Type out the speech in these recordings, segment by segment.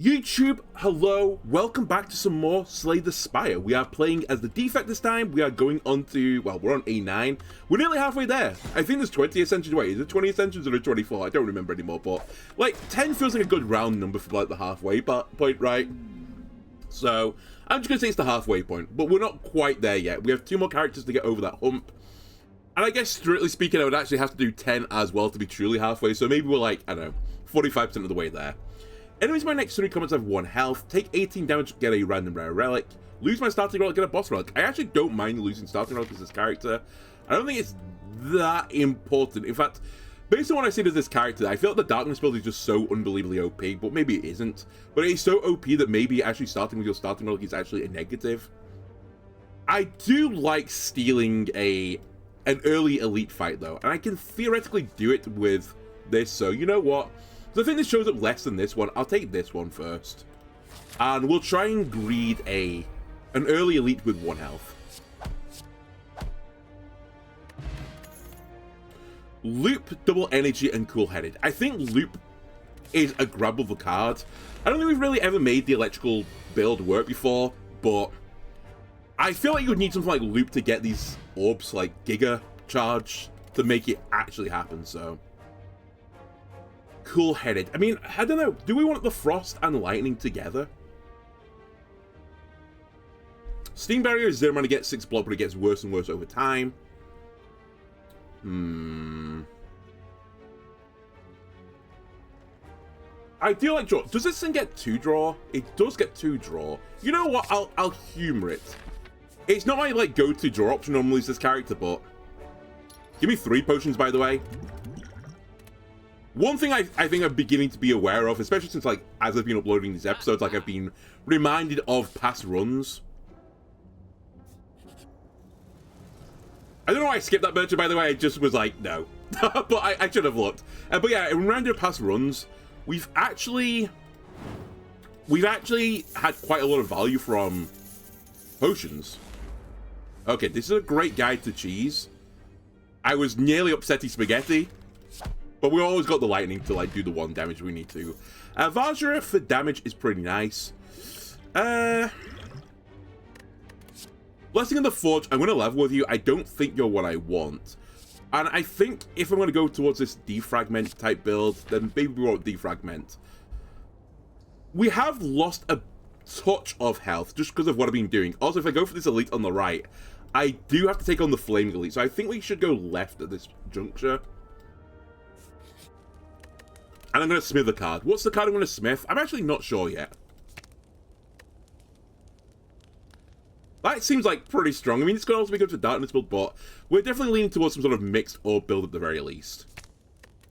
YouTube, hello, welcome back to some more Slay the Spire. We are playing as the defect this time. We are going on to, well, we're on A9. We're nearly halfway there. I think there's 20 ascensions. Wait, is it 20 ascensions or 24? I don't remember anymore, but like 10 feels like a good round number for like the halfway point, right? So I'm just gonna say it's the halfway point, but we're not quite there yet. We have 2 more characters to get over that hump. And I guess strictly speaking, I would actually have to do 10 as well to be truly halfway. So maybe we're like, I don't know, 45% of the way there. Enemies my next 3 comments have 1 health, take 18 damage, get a random rare relic, lose my starting relic, get a boss relic. I actually don't mind losing starting relic as this character. I don't think it's that important. In fact, based on what I've seen as this character, I feel like the darkness build is just so unbelievably OP, but maybe it isn't. But it's so OP that maybe actually starting with your starting relic is actually a negative. I do like stealing an early elite fight though, and I can theoretically do it with this, so you know what? So I think this shows up less than this one. I'll take this one first. And we'll try and greed an early elite with 1 health. Loop, double energy, and cool-headed. I think Loop is a grabbable card. I don't think we've really ever made the electrical build work before, but I feel like you would need something like Loop to get these orbs like Giga Charge to make it actually happen, so... Cool-headed. I mean, I don't know. Do we want the frost and lightning together? Steam barrier is 0 mana, get 6 block, but it gets worse and worse over time. I do like draw. Does this thing get 2 draw? It does get 2 draw. You know what? I'll humor it. It's not my like go-to draw option normally is this character, but give me 3 potions, by the way. One thing I think I'm beginning to be aware of, especially since, like, as I've been uploading these episodes, like, I've been reminded of past runs. I don't know why I skipped that merchant, by the way. I just was like, no. But I should have looked. But yeah, in random past runs, we've actually had quite a lot of value from potions. Okay, this is a great guide to cheese. I was nearly upsetty spaghetti. But we always got the lightning to like do the 1 damage we need to. Vajra for damage is pretty nice. Blessing in the Forge, I'm going to level with you. I don't think you're what I want. And I think if I'm going to go towards this defragment type build, then maybe we won't defragment. We have lost a touch of health just because of what I've been doing. Also, if I go for this elite on the right, I do have to take on the flaming elite. So I think we should go left at this juncture. And I'm going to smith a card. What's the card I'm going to smith? I'm actually not sure yet. That seems like pretty strong. I mean, it's going to also be good for darkness build, but we're definitely leaning towards some sort of mixed orb build at the very least.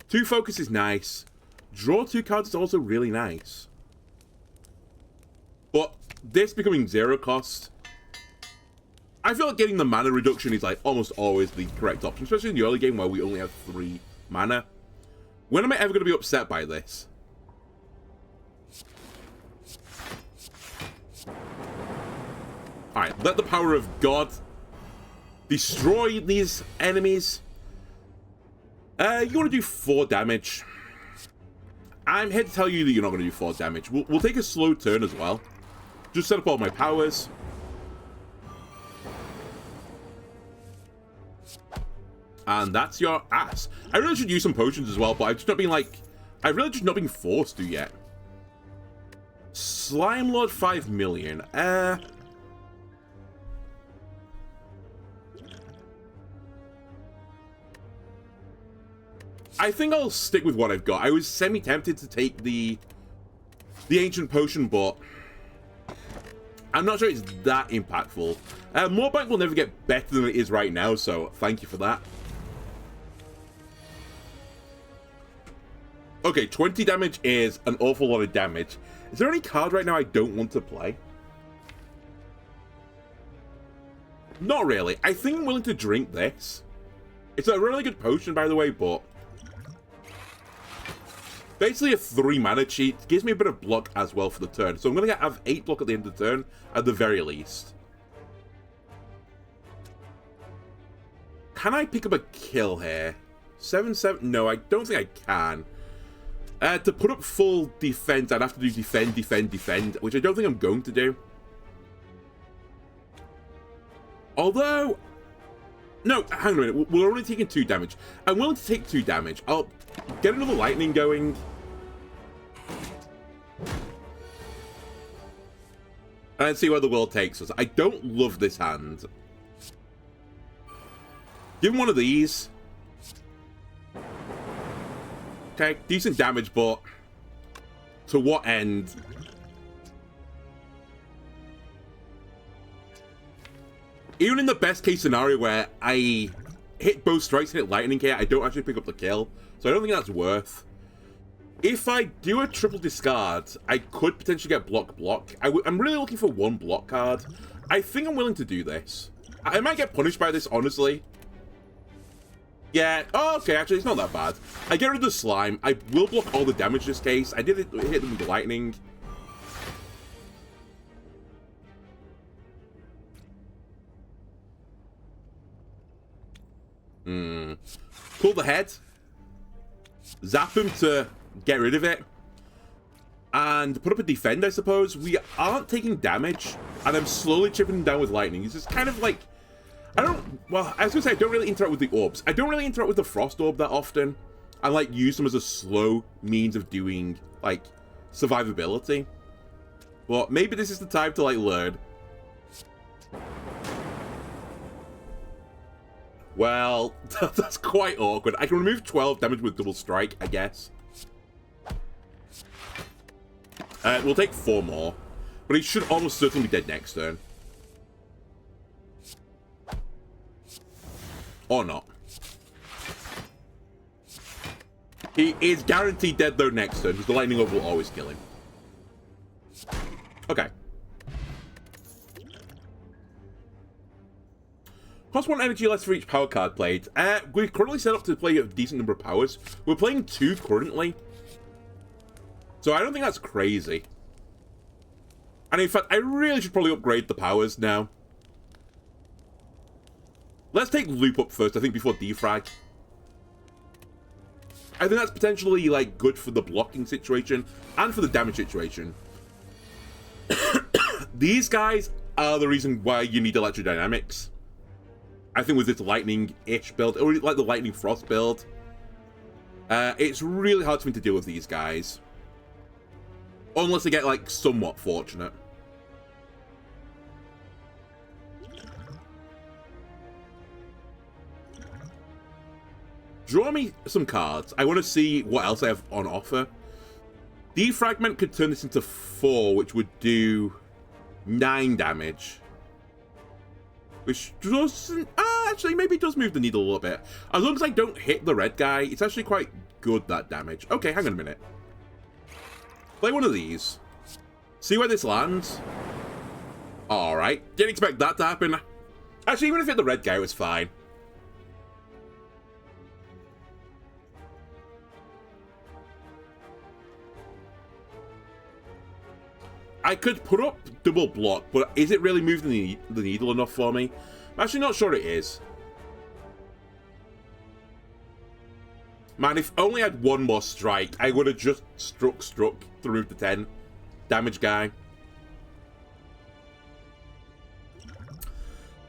2 focus is nice. Draw 2 cards is also really nice. But this becoming 0 cost, I feel like getting the mana reduction is like almost always the correct option, especially in the early game where we only have 3 mana. When am I ever going to be upset by this? Alright, let the power of God destroy these enemies. You want to do 4 damage. I'm here to tell you that you're not going to do 4 damage. We'll take a slow turn as well. Just set up all my powers. And that's your ass. I really should use some potions as well, but I've just not been like... I've really just not been forced to yet. Slime Lord 5 million. I think I'll stick with what I've got. I was semi-tempted to take the Ancient Potion, but I'm not sure it's that impactful. Morebank will never get better than it is right now, so thank you for that. Okay, 20 damage is an awful lot of damage. Is there any card right now I don't want to play? Not really. I think I'm willing to drink this. It's a really good potion, by the way, but basically a 3 mana cheat. Gives me a bit of block as well for the turn. So I'm going to have 8 block at the end of the turn, at the very least. Can I pick up a kill here? 7-7? No, I don't think I can. To put up full defense, I'd have to do defend, defend, defend, which I don't think I'm going to do. Although... No, hang on a minute. We're only taking 2 damage. I'm willing to take 2 damage. I'll get another lightning going. And see where the world takes us. I don't love this hand. Give him one of these. Okay, decent damage, but to what end? Even in the best case scenario where I hit both strikes and hit lightning here, I don't actually pick up the kill. So I don't think that's worth. If I do a triple discard, I could potentially get block. I'm really looking for 1 block card. I think I'm willing to do this. I might get punished by this, honestly. Yeah, oh, okay, actually, it's not that bad. I get rid of the slime. I will block all the damage in this case. I did hit them with the lightning. Pull the head. Zap him to get rid of it. And put up a defend, I suppose. We aren't taking damage. And I'm slowly chipping him down with lightning. It's just kind of like... Well, I was going to say, I don't really interact with the orbs. I don't really interact with the frost orb that often. I, like, use them as a slow means of doing, like, survivability. But maybe this is the time to, like, learn. Well, that's quite awkward. I can remove 12 damage with double strike, I guess. We'll take 4 more. But he should almost certainly be dead next turn. Or not. He is guaranteed dead, though, next turn, because the lightning orb will always kill him. Okay. Cost 1 energy less for each power card played. We're currently set up to play a decent number of powers. We're playing 2 currently. So I don't think that's crazy. And in fact, I really should probably upgrade the powers now. Let's take loop up first, I think, before defrag. I think that's potentially, like, good for the blocking situation and for the damage situation. These guys are the reason why you need electrodynamics. I think with this lightning-ish build, or like the lightning frost build, it's really hard for me to deal with these guys. Unless they get, like, somewhat fortunate. Draw me some cards. I want to see what else I have on offer. Defragment could turn this into 4, which would do 9 damage. Which doesn't... actually, maybe it does move the needle a little bit. As long as I don't hit the red guy, it's actually quite good, that damage. Okay, hang on a minute. Play one of these. See where this lands. Alright. Didn't expect that to happen. Actually, even if it hit the red guy, it was fine. I could put up double block, but is it really moving the needle enough for me? I'm actually not sure it is. Man, if only I had 1 more strike, I would have just struck through the 10 damage guy.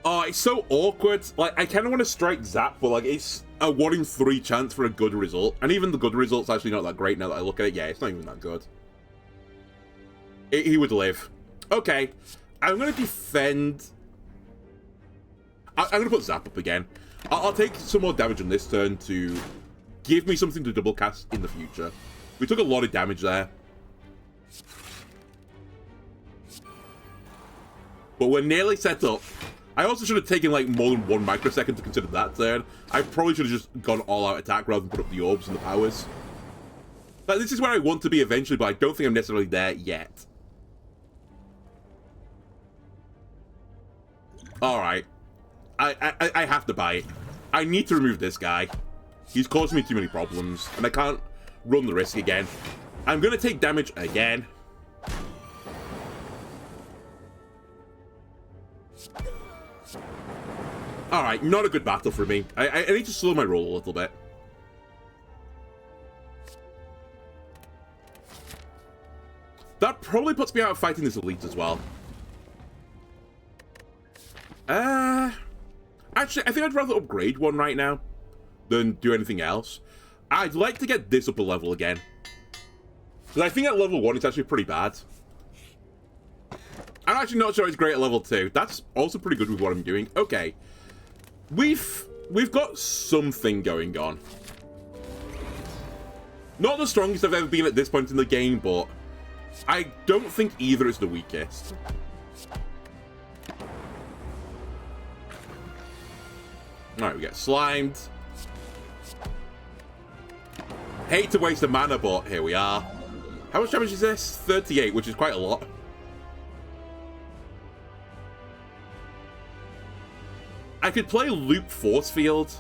Oh, it's so awkward. Like, I kind of want to strike Zap, but like, it's a 1 in 3 chance for a good result. And even the good result's actually not that great now that I look at it. Yeah, it's not even that good. He would live. Okay. I'm going to defend. I'm going to put Zap up again. I'll take some more damage on this turn to give me something to double cast in the future. We took a lot of damage there. But we're nearly set up. I also should have taken like more than 1 microsecond to consider that turn. I probably should have just gone all-out attack rather than put up the orbs and the powers. But this is where I want to be eventually, but I don't think I'm necessarily there yet. Alright. I have to buy it. I need to remove this guy. He's causing me too many problems, and I can't run the risk again. I'm going to take damage again. Alright, not a good battle for me. I need to slow my roll a little bit. That probably puts me out of fighting this elite as well. Actually, I think I'd rather upgrade one right now than do anything else. I'd like to get this up a level again. Because I think at level 1 it's actually pretty bad. I'm actually not sure it's great at level 2. That's also pretty good with what I'm doing. Okay. We've got something going on. Not the strongest I've ever been at this point in the game, but I don't think either is the weakest. Alright, we get slimed. Hate to waste the mana, but here we are. How much damage is this? 38, which is quite a lot. I could play Loop Force Field.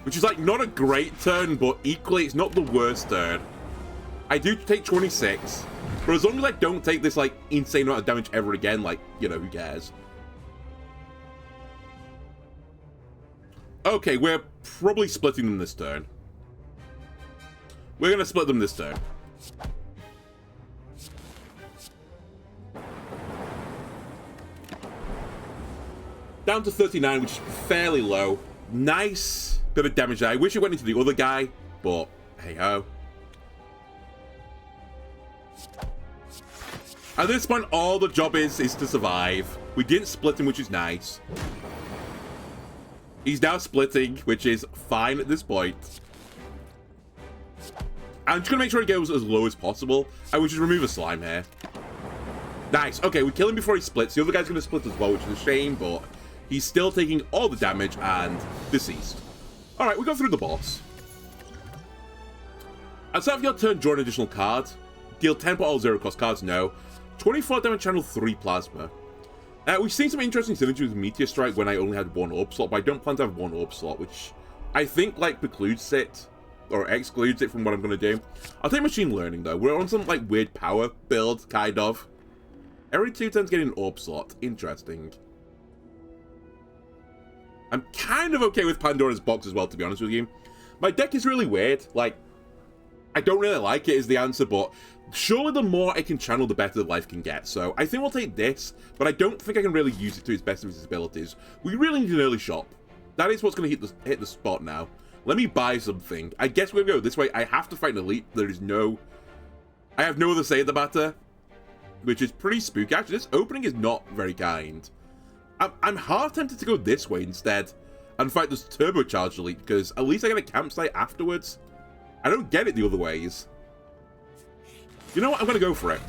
Which is like not a great turn, but equally it's not the worst turn. I do take 26, but as long as I don't take this like insane amount of damage ever again, like, you know, who cares? Okay, we're probably splitting them this turn. We're gonna split them this turn. Down to 39, which is fairly low. Nice bit of damage there. I wish it went into the other guy, but hey-ho. At this point, all the job is to survive. We didn't split him, which is nice. He's now splitting, which is fine at this point. I'm just going to make sure he goes as low as possible. I will just remove a slime here. Nice. Okay, we kill him before he splits. The other guy's going to split as well, which is a shame, but he's still taking all the damage and deceased. Alright, we go through the boss. At the start of your turn, draw an additional card. Deal 10 per all zero cost cards, no. 24 damage, channel 3 plasma. We've seen some interesting synergy with Meteor Strike when I only had one orb slot, but I don't plan to have one orb slot, which I think, like, precludes it, or excludes it from what I'm going to do. I'll take Machine Learning, though. We're on some, like, weird power build, kind of. Every 2 turns getting an orb slot. Interesting. I'm kind of okay with Pandora's Box as well, to be honest with you. My deck is really weird. Like, I don't really like it is the answer, but surely the more I can channel, the better life can get. So I think we'll take this, but I don't think I can really use it to its best of its abilities. We really need an early shop. That is what's going to hit the spot now. Let me buy something. I guess we're going to go this way. I have to fight an elite. There is no... I have no other say in the matter, which is pretty spooky. Actually, this opening is not very kind. I'm half tempted to go this way instead and fight this turbocharged elite, because at least I get a campsite afterwards. I don't get it the other ways. You know what? I'm going to go for it.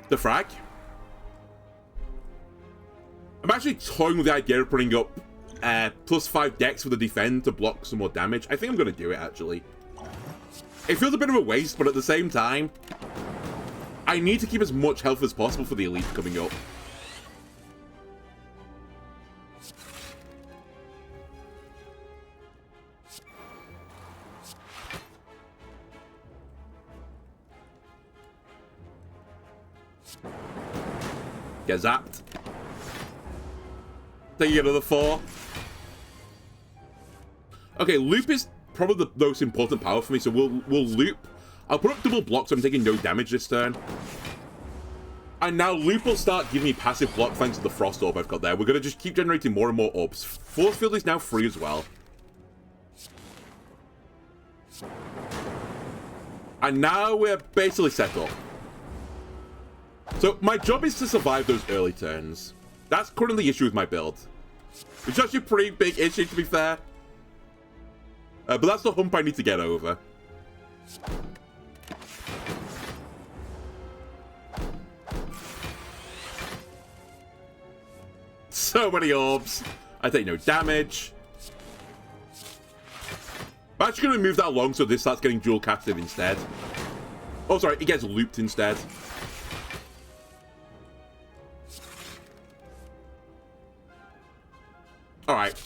The frag. I'm actually toying with the idea of putting up +5 dex for the defend to block some more damage. I think I'm going to do it, actually. It feels a bit of a waste, but at the same time, I need to keep as much health as possible for the elite coming up. Get zapped. Taking another 4. Okay, loop is probably the most important power for me, so we'll loop. I'll put up double block so I'm taking no damage this turn. And now loop will start giving me passive block thanks to the frost orb I've got there. We're going to just keep generating more and more orbs. Force field is now free as well. And now we're basically set up. So my job is to survive those early turns. That's currently the issue with my build. Which is actually a pretty big issue, to be fair. But that's the hump I need to get over. So many orbs. I take no damage. I'm actually going to move that along so this starts getting dual casted instead. Oh, sorry, it gets looped instead. Alright.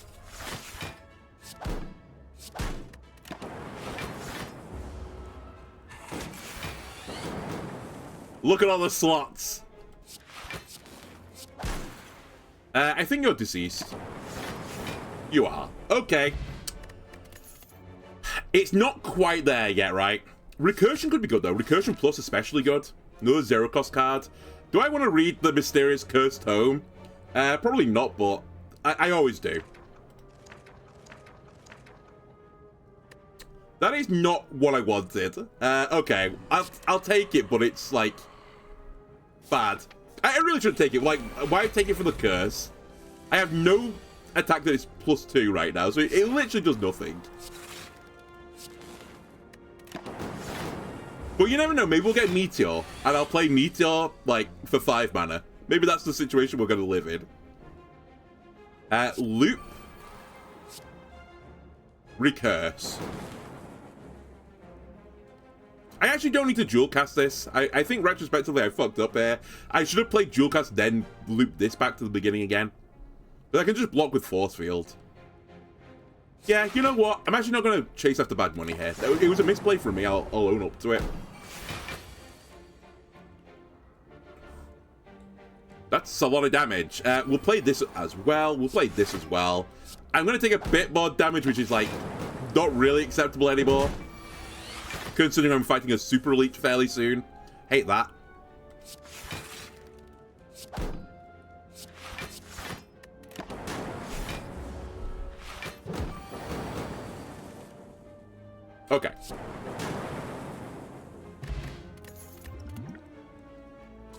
Look at all the slots. I think you're deceased. You are. Okay. It's not quite there yet, right? Recursion could be good, though. Recursion Plus especially good. Another zero-cost card. Do I want to read the mysterious Cursed Home? Probably not, but I always do. That is not what I wanted. Okay, I'll take it, but it's, like, bad. I really shouldn't take it. Like, why take it for the curse? I have no attack that is +2 right now, so it literally does nothing. But you never know, maybe we'll get Meteor, and I'll play Meteor, like, for 5 mana. Maybe that's the situation we're going to live in. Loop. Recurse. I actually don't need to dual cast this. I think retrospectively I fucked up here. I should have played dual cast, then loop this back to the beginning again. But I can just block with Force Field. Yeah, you know what? I'm actually not going to chase after bad money here. It was a misplay from me. I'll own up to it. That's a lot of damage. We'll play this as well. We'll play this as well. I'm going to take a bit more damage, which is, like, not really acceptable anymore. Considering I'm fighting a Super Elite fairly soon. Hate that. Okay.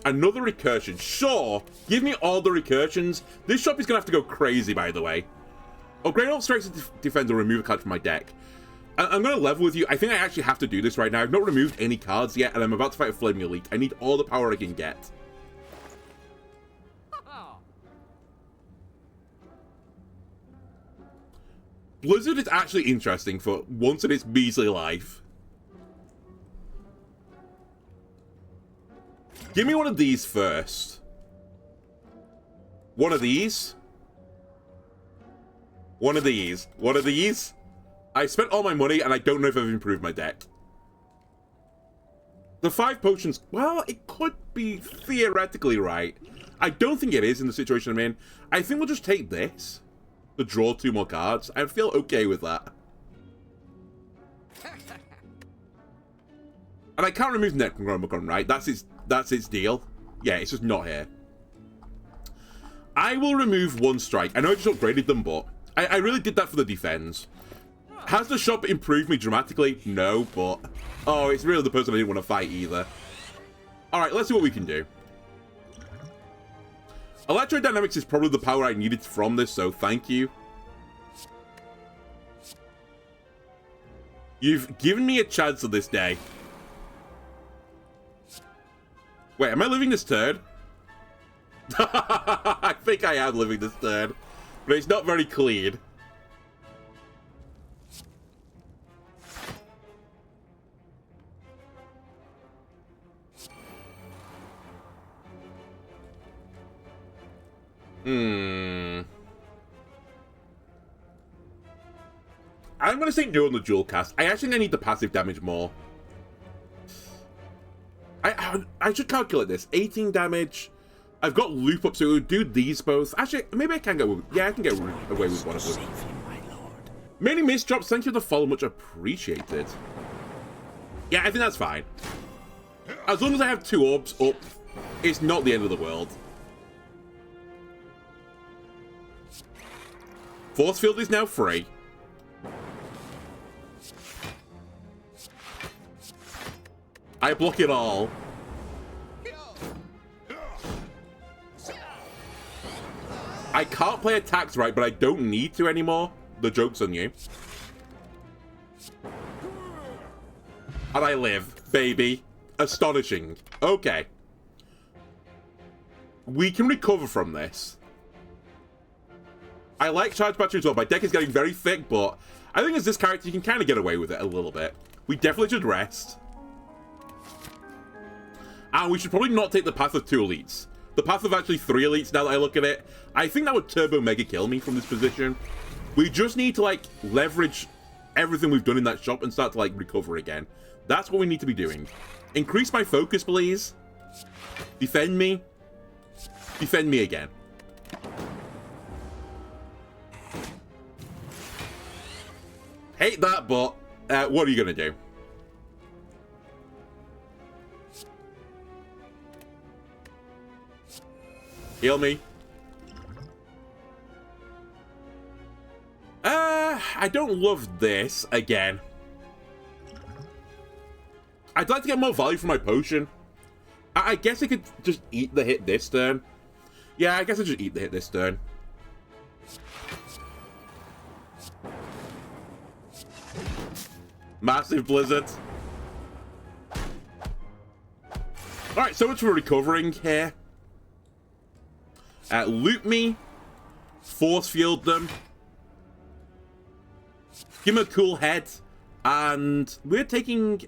Another recursion. Sure. Give me all the recursions. This shop is going to have to go crazy, by the way. Upgrade all strikes and defense or remove a card from my deck. I'm going to level with you. I think I actually have to do this right now. I've not removed any cards yet, and I'm about to fight a Flaming Elite. I need all the power I can get. Blizzard is actually interesting for once in its measly life. Give me one of these first. One of these. One of these. One of these. I spent all my money, and I don't know if I've improved my deck. The 5 potions, well, it could be theoretically right. I don't think it is in the situation I'm in. I think we'll just take this to draw 2 more cards. I feel okay with that. And I can't remove Necronomicon, right? That's its deal. Yeah, it's just not here. I will remove 1 strike. I know I just upgraded them, but I really did that for the defense. Has the shop improved me dramatically? No, but... Oh, it's really the person I didn't want to fight either. Alright, let's see what we can do. Electrodynamics is probably the power I needed from this, so thank you. You've given me a chance of this day. Wait, am I living this turn? I think I am living this turn. But it's not very clean. I'm going to say no on the dual cast. I actually think I need the passive damage more. I should calculate this. 18 damage. I've got loop up, so it would do these both. Actually, maybe I can get away with... Yeah, I can get away with one of them. Many misdrops. Thank you for the follow. Much appreciated. Yeah, I think that's fine. As long as I have 2 orbs up, it's not the end of the world. Force Field is now free. I block it all. I can't play attacks right, but I don't need to anymore. The joke's on you. And I live, baby. Astonishing. Okay. We can recover from this. I like Charge Battery as well. My deck is getting very thick, but I think as this character, you can kind of get away with it a little bit. We definitely should rest. And we should probably not take the path of 2 elites. The path of actually 3 elites, now that I look at it. I think that would turbo mega kill me from this position. We just need to, like, leverage everything we've done in that shop and start to, like, recover again. That's what we need to be doing. Increase my focus, please. Defend me. Defend me again. hate that, but what are you gonna do? Heal me. I don't love this again. I'd like to get more value from my potion. I guess I could just eat the hit this turn. Yeah, I guess I just eat the hit this turn. Massive blizzard. Alright, so much for recovering here. Loot me. Force field them. Give him a cool head. And we're taking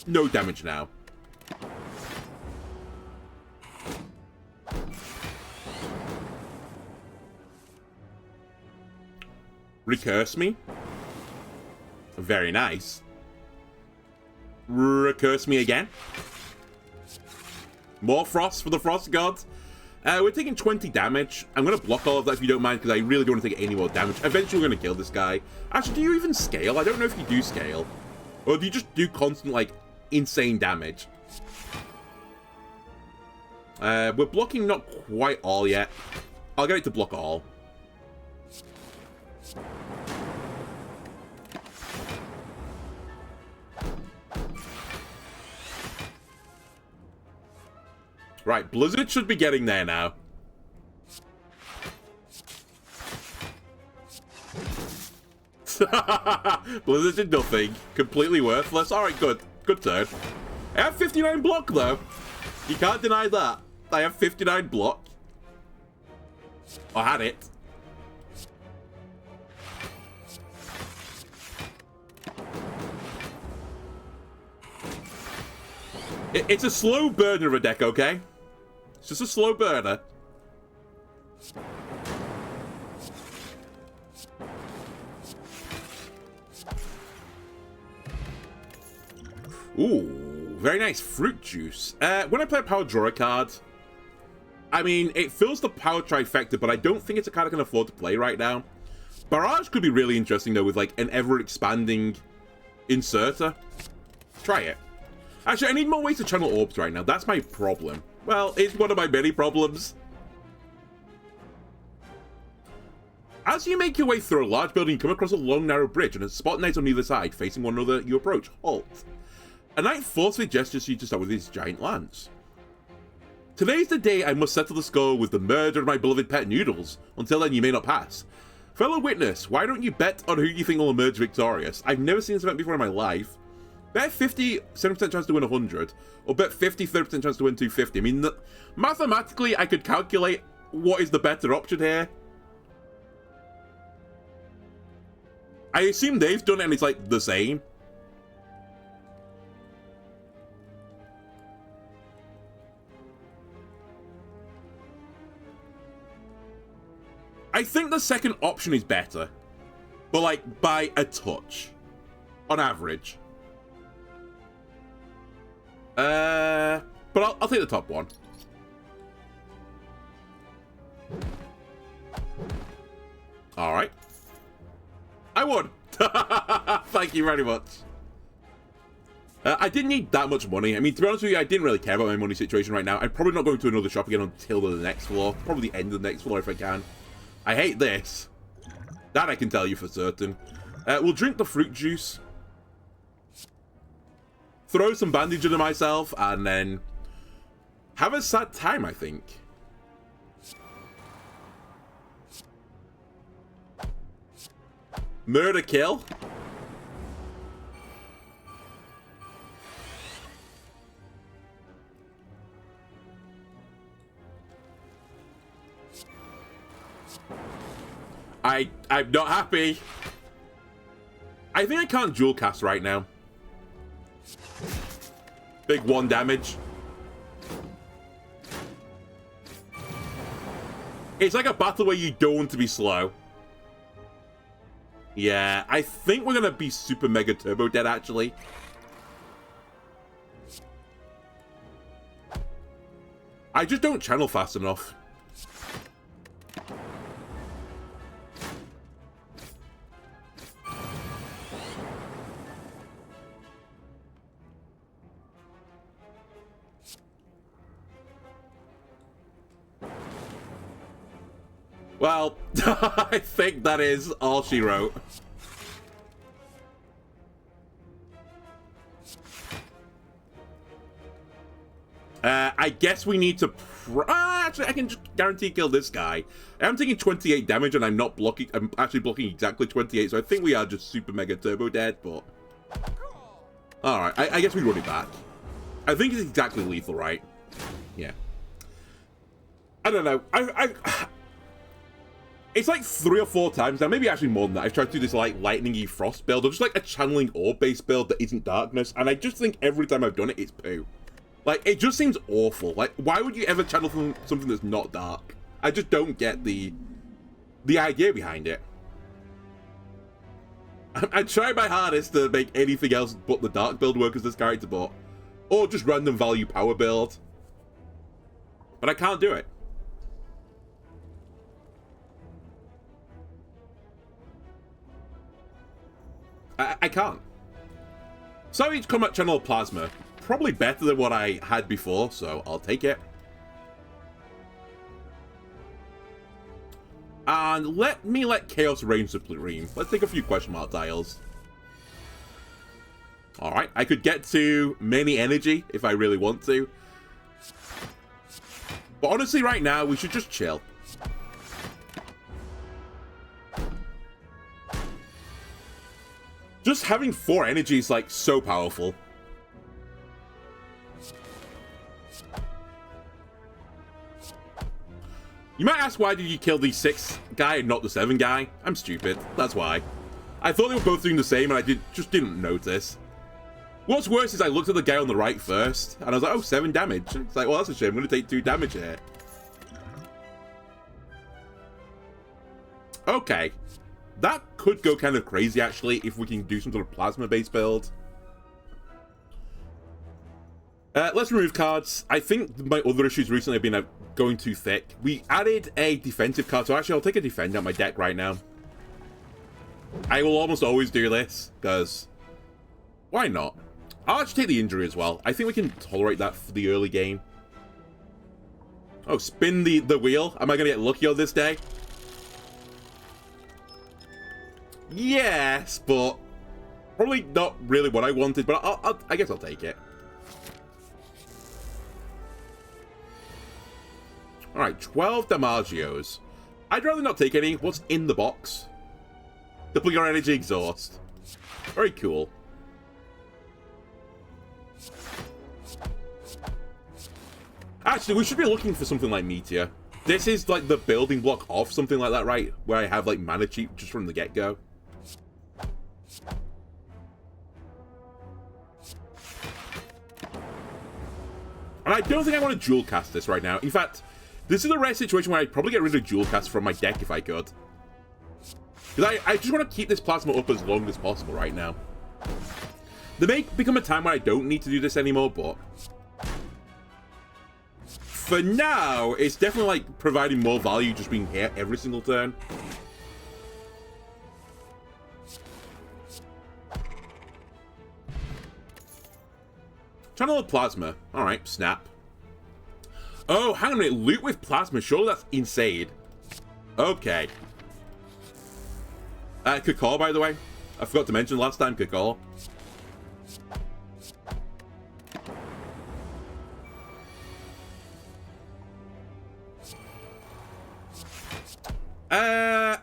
no damage now. Recurse me. Very nice. Recurse me again. More frost for the frost god. We're taking 20 damage. I'm going to block all of that if you don't mind, because I really don't want to take any more damage. Eventually, we're going to kill this guy. Actually, do you even scale? I don't know if you do scale. Or do you just do constant, like, insane damage? We're blocking not quite all yet. I'll get it to block all. Right, Blizzard should be getting there now. Blizzard did nothing. Completely worthless. Alright, good. Good turn. I have 59 block, though. You can't deny that. I have 59 block. I had it. It's a slow burner of a deck, okay? It's just a slow burner. Ooh, very nice fruit juice. When I play a power draw a card, I mean, it fills the power trifecta, but I don't think it's a card I can afford to play right now. Barrage could be really interesting, though, with, like, an ever-expanding inserter. Try it. Actually, I need more ways to channel orbs right now. That's my problem. Well, it's one of my many problems. As you make your way through a large building, you come across a long, narrow bridge and a spot knights on either side. Facing one another, you approach. Halt. A knight forcefully gestures you to start with his giant lance. Today's the day I must settle the score with the murder of my beloved pet Noodles. Until then, you may not pass. Fellow witness, why don't you bet on who you think will emerge victorious? I've never seen this event before in my life. Bet 50, 70% chance to win 100, or bet 50, 30% chance to win 250. I mean, mathematically, I could calculate what is the better option here. I assume they've done it and it's like the same. I think the second option is better, but like by a touch, on average. But I'll take the top one. All right. I won. Thank you very much. I didn't need that much money. I mean, to be honest with you, I didn't really care about my money situation right now. I'm probably not going to another shop again until the next floor. Probably the end of the next floor if I can. I hate this. That I can tell you for certain. We'll drink the fruit juice. Throw some bandage into myself, and then have a sad time, I think. Murder kill. I'm not happy. I think I can't dual cast right now. Big 1 damage. It's like a battle where you don't want to be slow. Yeah, I think we're gonna be super mega turbo dead, actually. I just don't channel fast enough. Well, I think that is all she wrote. I guess we need to... actually, I can just guarantee kill this guy. I'm taking 28 damage and I'm not blocking... I'm actually blocking exactly 28, so I think we are just super mega turbo dead, but... Alright, I guess we run it back. I think it's exactly lethal, right? Yeah. I don't know. It's like 3 or 4 times now, maybe actually more than that. I've tried to do this like lightning-y frost build, or just like a channeling orb-based build that isn't darkness, and I just think every time I've done it, it's poo. Like, it just seems awful. Like, why would you ever channel something that's not dark? I just don't get the idea behind it. I try my hardest to make anything else but the dark build work as this character, but... Or just random value power build. But I can't do it. I can't. Savage Combat Channel Plasma. Probably better than what I had before, so I'll take it. And let Chaos reign supreme. Let's take a few question mark tiles. Alright, I could get to many energy if I really want to. But honestly, right now, we should just chill. Just having 4 energy is, like, so powerful. You might ask, why did you kill the 6 guy and not the 7 guy? I'm stupid. That's why. I thought they were both doing the same, and I just didn't notice. What's worse is I looked at the guy on the right first, and I was like, oh, 7 damage. It's like, well, that's a shame. I'm going to take 2 damage here. Okay. That could go kind of crazy, actually, if we can do some sort of plasma-based build. Let's remove cards. I think my other issues recently have been going too thick. We added a defensive card, so actually I'll take a defend out my deck right now. I will almost always do this, because why not? I'll actually take the injury as well. I think we can tolerate that for the early game. Oh, spin the wheel. Am I going to get lucky on this day? Yes, but probably not really what I wanted, but I guess I'll take it. Alright, 12 Damagios. I'd rather not take any. What's in the box? Duplicate energy exhaust. Very cool. Actually, we should be looking for something like Meteor. This is like the building block of something like that, right? Where I have like mana cheap just from the get-go. And I don't think I want to dual cast this right now. In fact, this is a rare situation where I'd probably get rid of dual cast from my deck if I could. Because I just want to keep this plasma up as long as possible right now. There may become a time where I don't need to do this anymore, but for now, it's definitely like providing more value just being here every single turn. Channel of Plasma. Alright, snap. Oh, hang on a minute. Loot with Plasma. Surely that's insane. Okay. Kakor, by the way. I forgot to mention last time, Kakor.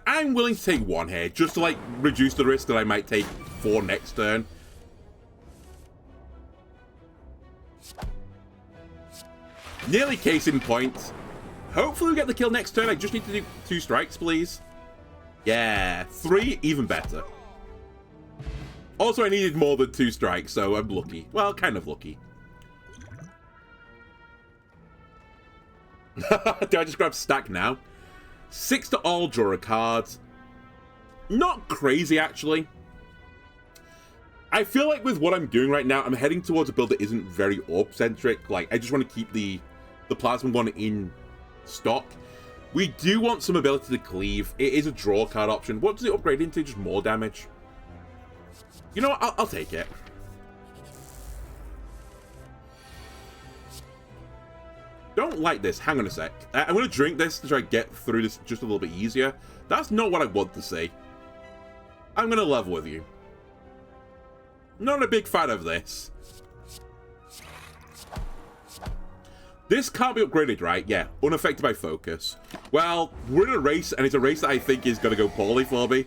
I'm willing to take 1 here, just to, like, reduce the risk that I might take 4 next turn. Nearly case in point. Hopefully we get the kill next turn. I just need to do 2 strikes, please. Yeah, 3, even better. Also, I needed more than 2 strikes, so I'm lucky. Well, kind of lucky. Do I just grab stack now? 6 to all, draw a card. Not crazy, actually. I feel like with what I'm doing right now, I'm heading towards a build that isn't very orb-centric. Like, I just want to keep the Plasma one in stock. We do want some ability to cleave. It is a draw card option. What does it upgrade into? Just more damage? You know what? I'll take it. Don't don't like this. Hang on a sec. I'm going to drink this to try to get through this just a little bit easier. That's not what I want to see. I'm going to level with you. Not a big fan of this. This can't be upgraded, right? Yeah, unaffected by focus. Well, we're in a race, and it's a race that I think is going to go poorly for me.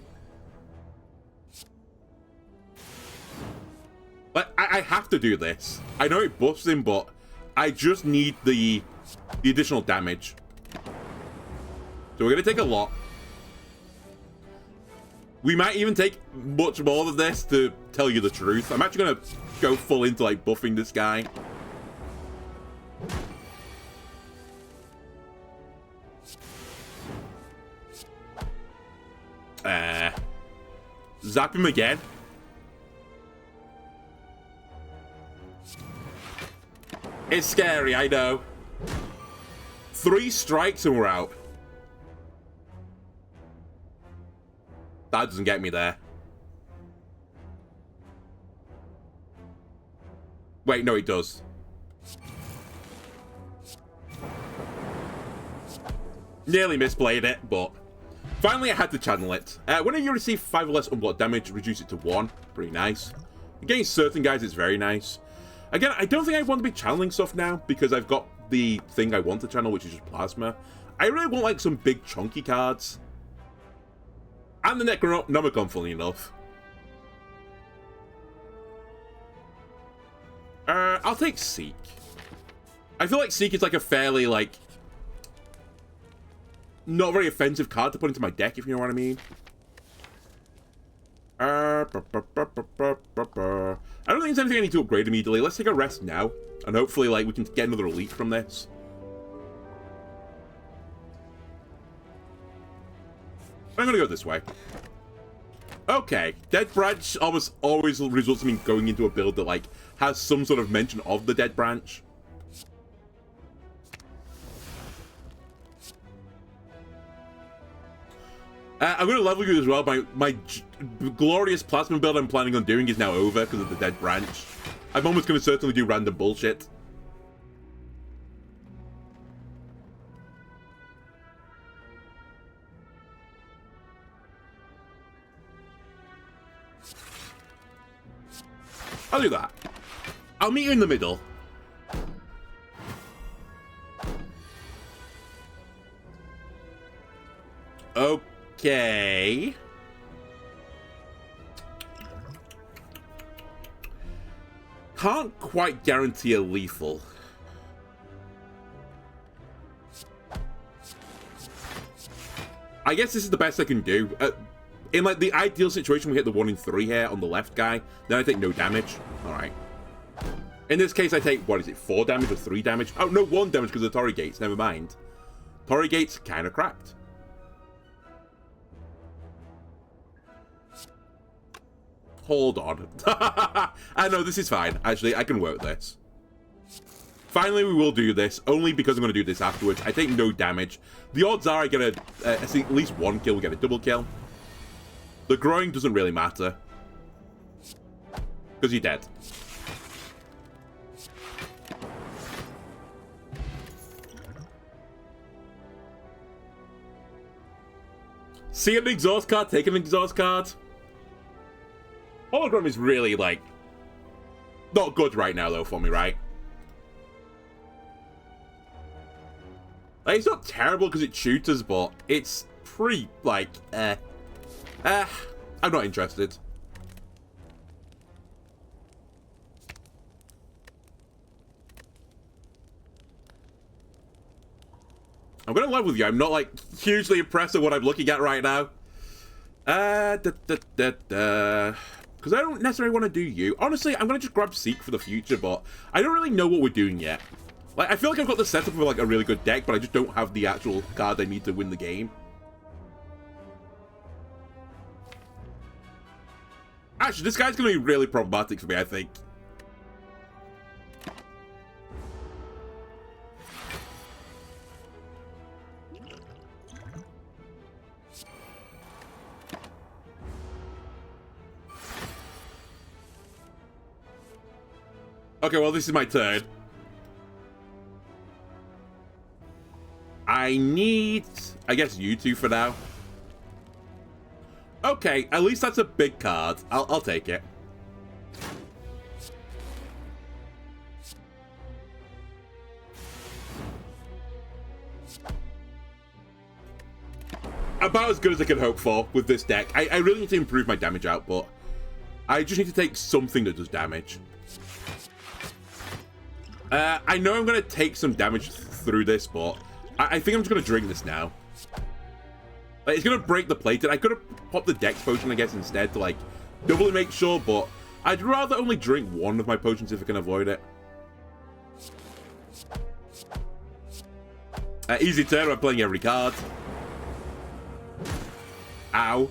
But I have to do this. I know it buffs him, but I just need the additional damage. So we're going to take a lot. We might even take much more than this, to tell you the truth. I'm actually going to go full into, like, buffing this guy. Zap him again. It's scary, I know. 3 strikes and we're out. That doesn't get me there. Wait, no, it does. Nearly misplayed it, but finally I had to channel it. Whenever you receive 5 or less unblocked damage, reduce it to 1. Pretty nice. Against certain guys, it's very nice. Again, I don't think I want to be channeling stuff now, because I've got the thing I want to channel, which is just plasma. I really want, like, some big chunky cards. And the Necronomicon, funny enough. I'll take Seek. I feel like Seek is, like, a fairly, like, not very offensive card to put into my deck, if you know what I mean. I don't think there's anything I need to upgrade immediately. Let's take a rest now, and hopefully, like, we can get another elite from this. I'm gonna go this way. Okay, Dead Branch almost always results in me going into a build that, like, has some sort of mention of the Dead Branch. I'm going to level you as well. My glorious plasma build I'm planning on doing is now over because of the Dead Branch. I'm almost going to certainly do random bullshit. I'll do that. I'll meet you in the middle. Okay. Can't quite guarantee a lethal. I guess this is the best I can do. In, like, the ideal situation, we hit the 1 in 3 here on the left guy. Then I take no damage. Alright. In this case, I take, what is it, 4 damage or 3 damage? Oh, no, 1 damage because of the Torii Gates. Never mind. Torii Gates kind of cracked. Hold on. I know, this is fine. Actually, I can work this. Finally, we will do this, only because I'm going to do this afterwards. I take no damage. The odds are I get at least 1 kill, we get a double kill. The growing doesn't really matter. Because you're dead. See an exhaust card, take an exhaust card. Hologram is really, like, not good right now, though, for me, right? Like, it's not terrible because it shoots us, but it's pretty, like, I'm not interested. I'm gonna level with you. I'm not, like, hugely impressed with what I'm looking at right now. Because I don't necessarily want to do you. Honestly, I'm going to just grab Seek for the future, but I don't really know what we're doing yet. Like, I feel like I've got the setup for, like, a really good deck, but I just don't have the actual card I need to win the game. Actually, this guy's going to be really problematic for me, I think. Okay, well, this is my turn. I need, I guess, you two for now. Okay, at least that's a big card. I'll take it. About as good as I can hope for with this deck. I really need to improve my damage output. I just need to take something that does damage. I know I'm going to take some damage through this, but I think I'm just going to drink this now. Like, it's going to break the plated. I could have popped the Dex potion, I guess, instead to, like, doubly make sure, but I'd rather only drink one of my potions if I can avoid it. Easy turn, I'm playing every card. Ow.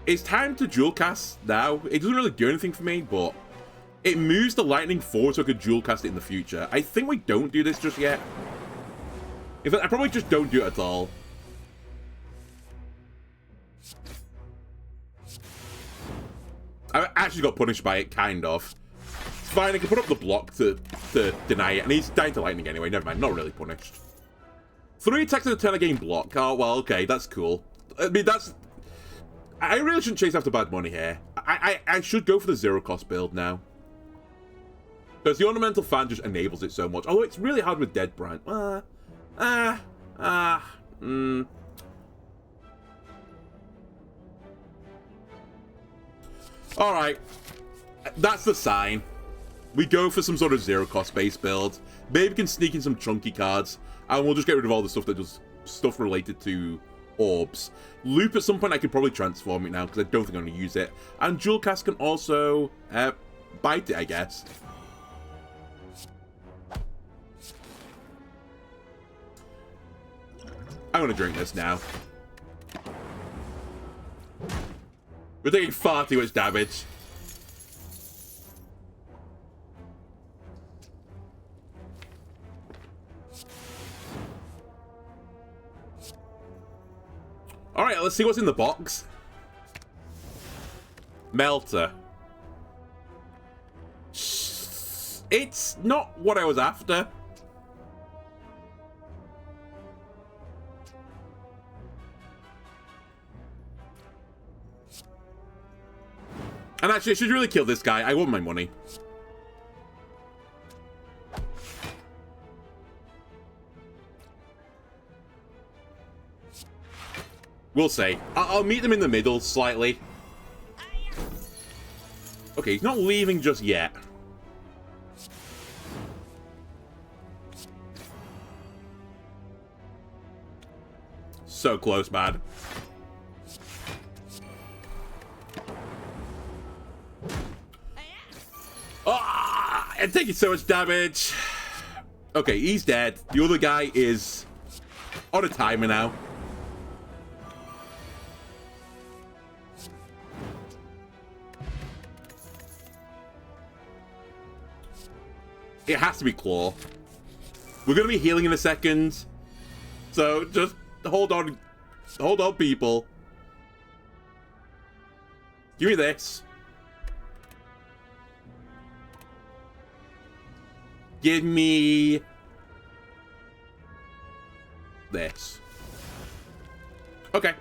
It's time to dual cast now. It doesn't really do anything for me, but it moves the lightning forward so I could dual cast it in the future. I think we don't do this just yet. In fact, I probably just don't do it at all. I actually got punished by it, kind of. It's fine, I can put up the block to deny it, and he's dying to lightning anyway. Never mind, not really punished. 3 attacks in a turn I gain block. Oh, well, okay, that's cool. I mean, that's... I really shouldn't chase after bad money here. I should go for the 0-cost build now. Because the Ornamental Fan just enables it so much. Although it's really hard with Dead Brand. Alright. That's the sign. We go for some sort of 0-cost base build. Maybe we can sneak in some chunky cards. And we'll just get rid of all the stuff that does stuff related to orbs. Loop at some point I could probably transform it now because I don't think I'm going to use it. And Dual Cast can also bite it, I guess. I'm going to drink this now. We're taking far too much damage. Alright, let's see what's in the box. Melter. It's not what I was after. And actually, I should really kill this guy. I want my money. We'll see. I'll meet them in the middle slightly. Okay, he's not leaving just yet. So close, man. Ah, I'm taking so much damage. Okay, he's dead. The other guy is on a timer now. It has to be Claw. We're going to be healing in a second. So just hold on. Hold on, people. Give me this. Give me this. Okay.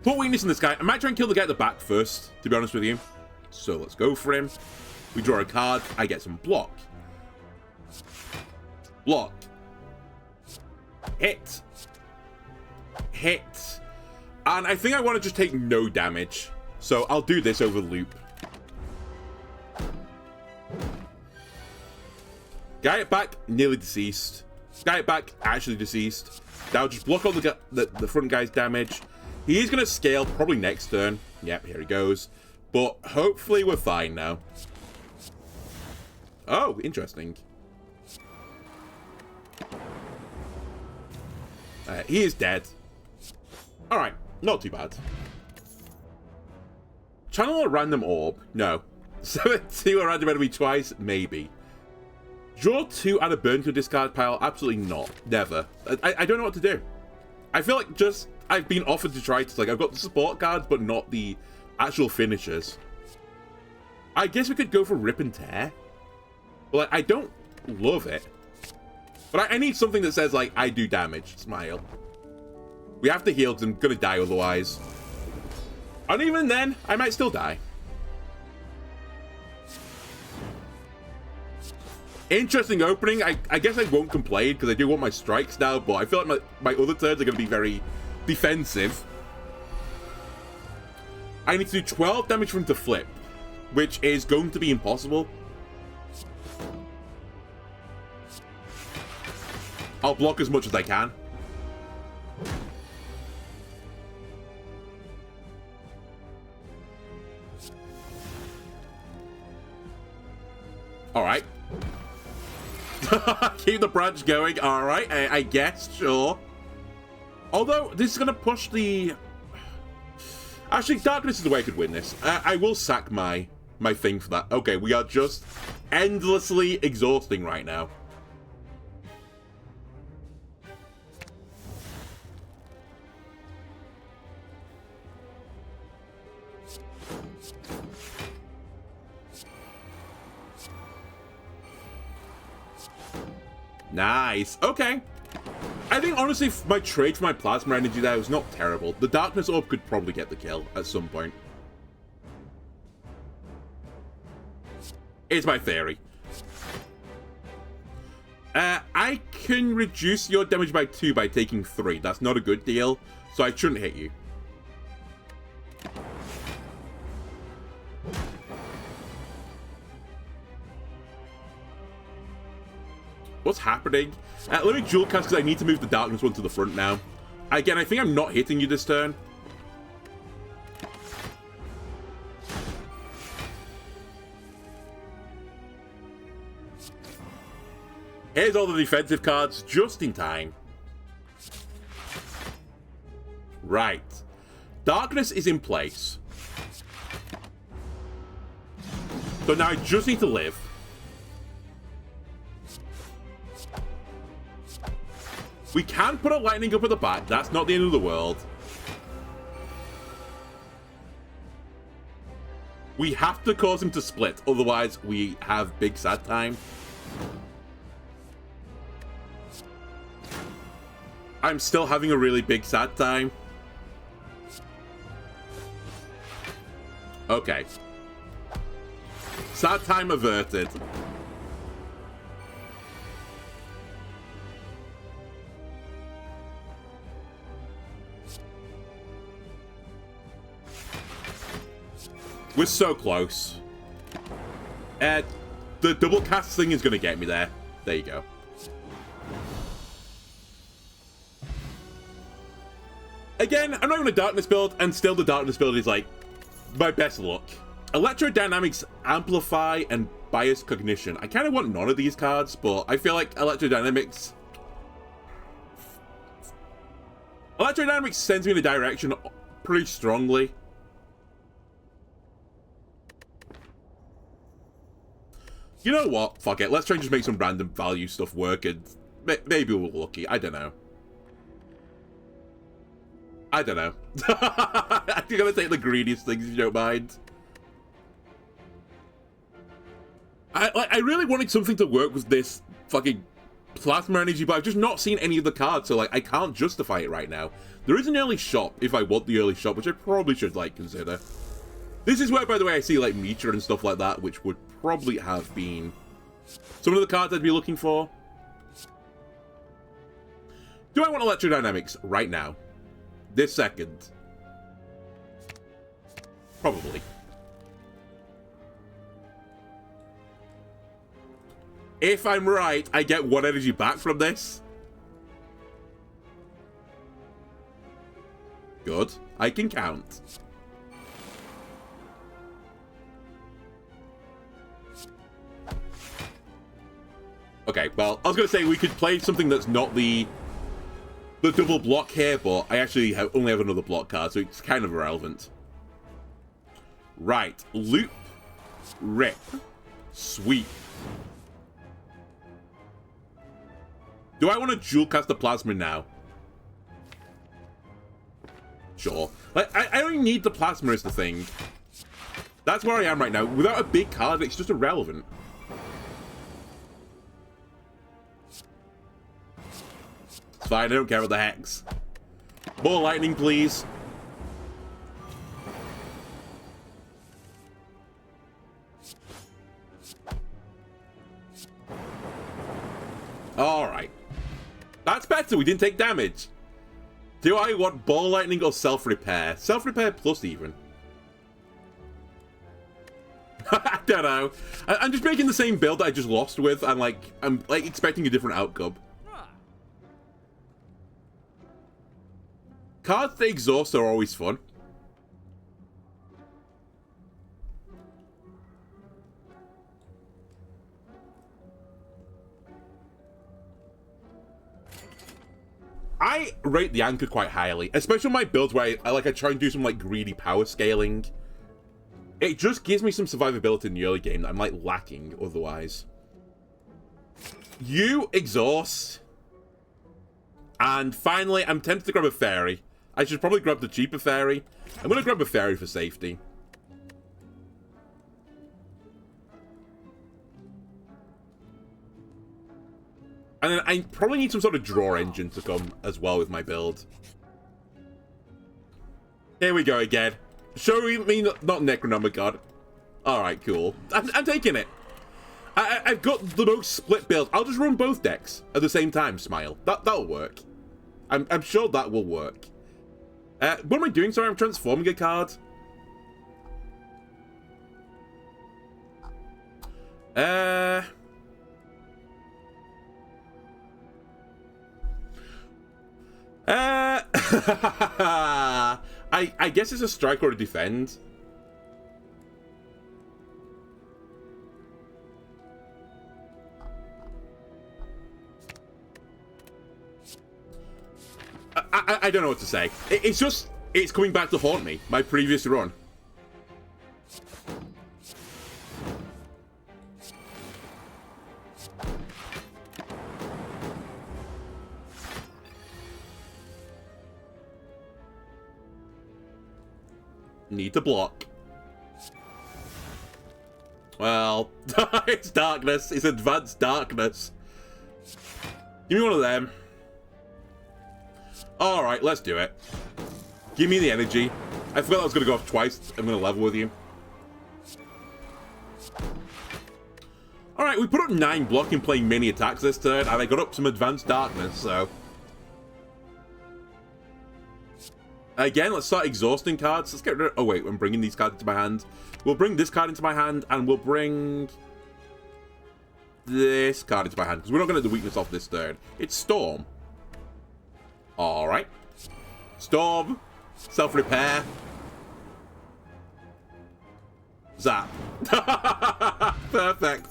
Put weakness in this guy. I might try and kill the guy at the back first, to be honest with you. So let's go for him. We draw a card. I get some block. Block. Hit. Hit. And I think I want to just take no damage. So I'll do this over loop. Guy at back, nearly deceased. Guy at back, actually deceased. Now just block all the front guy's damage. He is going to scale probably next turn. Yep, here he goes. But hopefully we're fine now. Oh, interesting. He is dead. Alright, not too bad. Channel a random orb? No. See a random enemy twice? Maybe. Draw 2 and a burn to discard pile? Absolutely not. Never. I don't know what to do. I feel like I've been offered to try to, like, I've got the support cards, but not the actual finishers. I guess we could go for Rip and Tear. But like, I don't love it. But I need something that says, like, I do damage. Smile. We have to heal because I'm going to die otherwise. And even then, I might still die. Interesting opening. I guess I won't complain because I do want my strikes now, but I feel like my other turns are going to be very defensive. I need to do 12 damage from to flip, which is going to be impossible. I'll block as much as I can. Alright. Keep the branch going. Alright, I guess, sure. Although, this is going to push the... Actually, Darkness is the way I could win this. I will sack my thing for that. Okay, we are just endlessly exhausting right now. Nice. Okay. I think, honestly, my trade for my plasma energy there was not terrible. The Darkness Orb could probably get the kill at some point. It's my theory. I can reduce your damage by 2 by taking 3. That's not a good deal, so I shouldn't hit you. What's happening? Let me dual cast because I need to move the Darkness one to the front now. Again, I think I'm not hitting you this turn. Here's all the defensive cards just in time. Right. Darkness is in place. So now I just need to live. We can put a lightning up at the back. That's not the end of the world. We have to cause him to split. Otherwise, we have big sad time. I'm still having a really big sad time. Okay. Sad time averted. We're so close. The double cast thing is going to get me there. There you go. Again, I'm not going to Darkness build, and still the Darkness build is, like, my best luck. Electrodynamics, Amplify, and Bias Cognition. I kind of want none of these cards, but I feel like Electrodynamics sends me in a direction pretty strongly. You know what? Fuck it. Let's try and just make some random value stuff work, and maybe we're lucky. I don't know. I don't know. I'm gonna take the greediest things if you don't mind. I really wanted something to work with this fucking plasma energy, but I've just not seen any of the cards, so like I can't justify it right now. There is an early shop if I want the early shop, which I probably should like consider. This is where, by the way, I see like Meteor and stuff like that, which would probably have been some of the cards I'd be looking for. Do I want Electrodynamics right now? This second? Probably. If I'm right, I get 1 energy back from this. Good. I can count. Okay, well, I was going to say we could play something that's not the double block here, but I actually only have another block card, so it's kind of irrelevant. Right. Loop. Rip. Sweep. Do I want to dual cast the plasma now? Sure. Like, I only need the plasma is the thing. That's where I am right now. Without a big card, it's just irrelevant. It's fine, I don't care about the hex. More lightning, please. Alright. That's better, we didn't take damage. Do I want ball lightning or self-repair? Self-repair plus even. I don't know. I'm just making the same build that I just lost with, and I'm expecting a different outcome. Cards that exhaust are always fun. I rate the anchor quite highly, especially on my builds where I try and do some greedy power scaling. It just gives me some survivability in the early game that I'm lacking otherwise. You exhaust. And finally, I'm tempted to grab a fairy. I should probably grab the cheaper fairy. I'm going to grab a fairy for safety. And then I probably need some sort of draw engine to come as well with my build. Here we go again. Show me not Necronomicon. Alright, cool. I'm taking it. I've got the most split build. I'll just run both decks at the same time, Smile. That'll work. I'm sure that will work. What am I doing? Sorry, I'm transforming a card. I guess it's a strike or a defend. I don't know what to say. It's coming back to haunt me, my previous run. Need to block. Well, it's darkness. It's advanced darkness. Give me one of them. Alright, let's do it. Give me the energy. I forgot I was going to go off twice. I'm going to level with you. Alright, we put up 9 blocking playing mini attacks this turn, and I got up some advanced darkness, so... Again, let's start exhausting cards. Let's get rid of... Oh, wait, I'm bringing these cards into my hand. We'll bring this card into my hand, and we'll bring... this card into my hand, because we're not going to get the weakness off this turn. It's Storm. Alright. Storm. Self-repair. Zap. Perfect.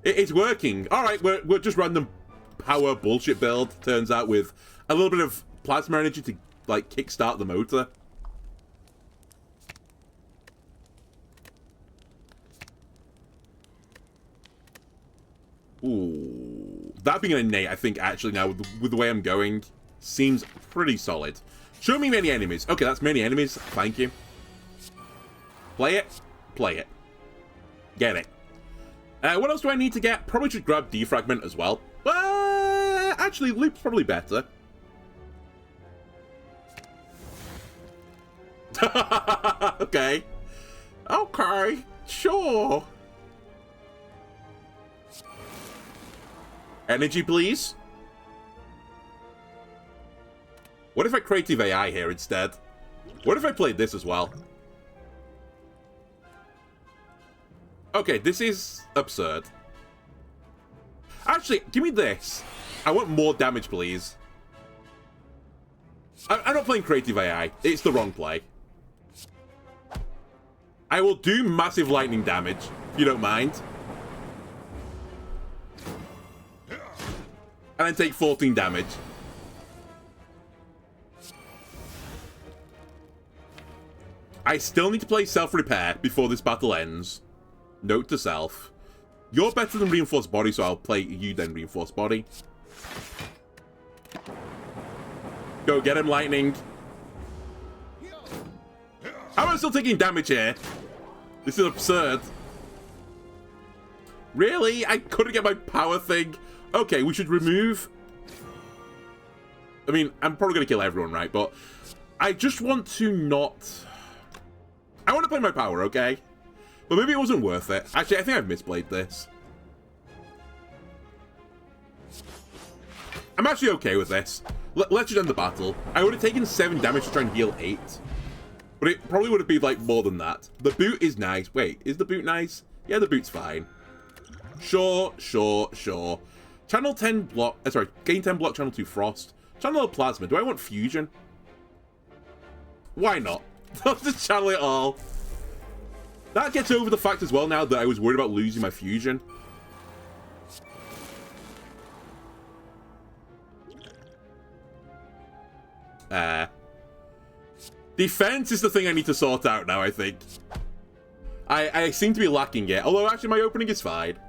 It's working. Alright, we're just random power bullshit build, turns out, with a little bit of plasma energy to, kickstart the motor. Ooh. That being an innate, I think, actually, now, with the way I'm going... seems pretty solid. Show me many enemies. Okay, that's many enemies. Thank you. Play it. Play it. Get it. What else do I need to get? Probably should grab Defragment as well. Actually, Loop's probably better. Okay. Okay. Sure. Energy, please. What if I creative AI here instead? What if I played this as well? Okay, this is absurd. Actually, give me this. I want more damage, please. I'm not playing creative AI. It's the wrong play. I will do massive lightning damage, if you don't mind. And then take 14 damage. I still need to play self-repair before this battle ends. Note to self. You're better than reinforced body, so I'll play you then reinforced body. Go get him, lightning. How am I still taking damage here? This is absurd. Really? I couldn't get my power thing. Okay, we should remove... I mean, I'm probably going to kill everyone, right? But I just want to not... I want to play my power, okay? But maybe it wasn't worth it. Actually, I think I've misplayed this. I'm actually okay with this. Let's just end the battle. I would have taken 7 damage to try and heal 8. But it probably would have been, like, more than that. The boot is nice. Wait, is the boot nice? Yeah, the boot's fine. Sure. Channel 10 block... sorry, gain 10 block, channel 2 frost. Channel plasma. Do I want fusion? Why not? Let's just channel it all. That gets over the fact as well now that I was worried about losing my fusion. Defense is the thing I need to sort out now, I think. I seem to be lacking it. Although, actually, my opening is fine.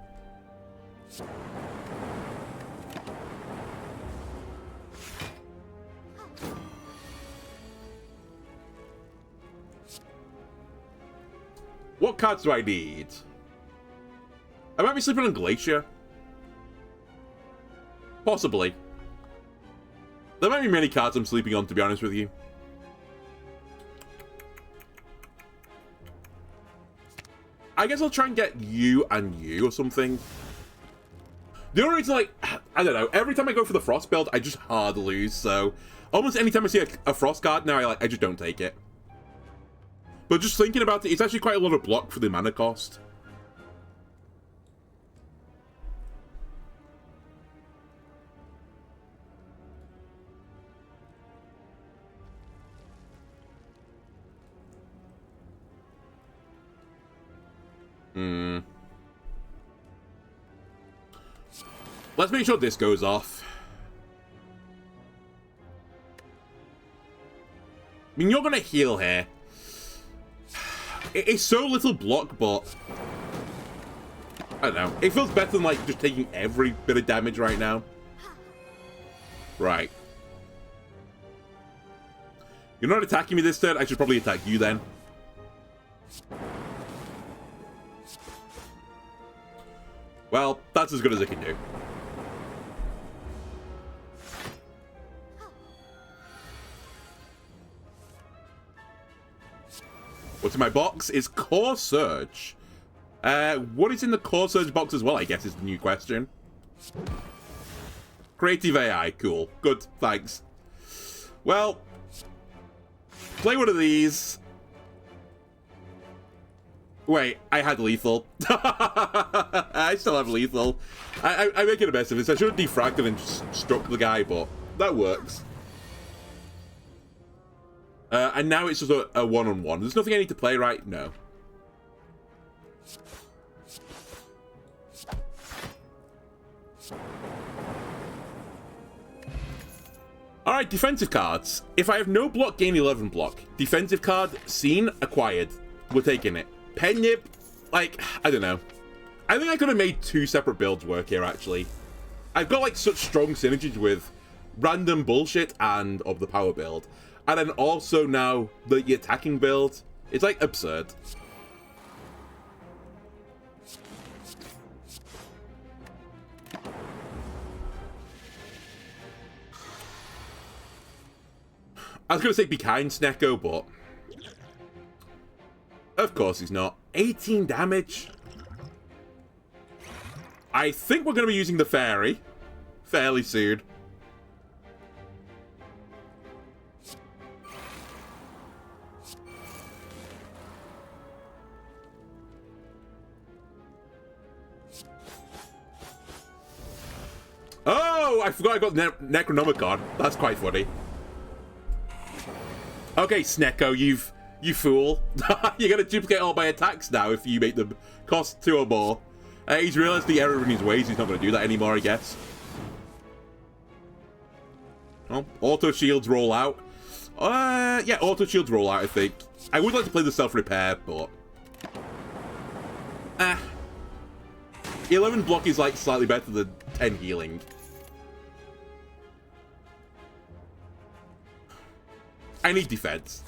What cards do I need? I might be sleeping on Glacier. Possibly. There might be many cards I'm sleeping on, to be honest with you. I guess I'll try and get you and you or something. The only reason, like, I don't know, every time I go for the Frost build, I just hard lose, so almost any time I see a Frost card now, I just don't take it. But just thinking about it, it's actually quite a lot of block for the mana cost. Let's make sure this goes off. I mean, you're gonna heal here. It's so little block, but I don't know. It feels better than, like, just taking every bit of damage right now. Right. You're not attacking me this turn. I should probably attack you then. Well, that's as good as I can do. What's in my box is Core Surge. What is in the Core Surge box as well, I guess, is the new question. Creative AI. Cool. Good. Thanks. Well, play one of these. Wait, I had lethal. I still have lethal. I'm making a mess of this. I should have defracted and just struck the guy, but that works. And now it's just a one-on-one. There's nothing I need to play, right? No. Alright, defensive cards. If I have no block, gain 11 block. Defensive card, seen, acquired. We're taking it. Pen Nip, like, I don't know. I think I could have made 2 separate builds work here, actually. I've got, like, such strong synergies with random bullshit and of the power build. And then also now the attacking build. It's, like, absurd. I was going to say be kind, Snecko, but of course he's not. 18 damage. I think we're going to be using the fairy fairly soon. Oh, I forgot I got Necronomicon. That's quite funny. Okay, Snecko, you fool. You're going to duplicate all my attacks now if you make them cost 2 or more. He's realized the error in his ways. He's not going to do that anymore, I guess. Well, auto shields roll out. Yeah, auto shields roll out, I think. I would like to play the self-repair, but 11 block is, like, slightly better than 10 healing. I need defense.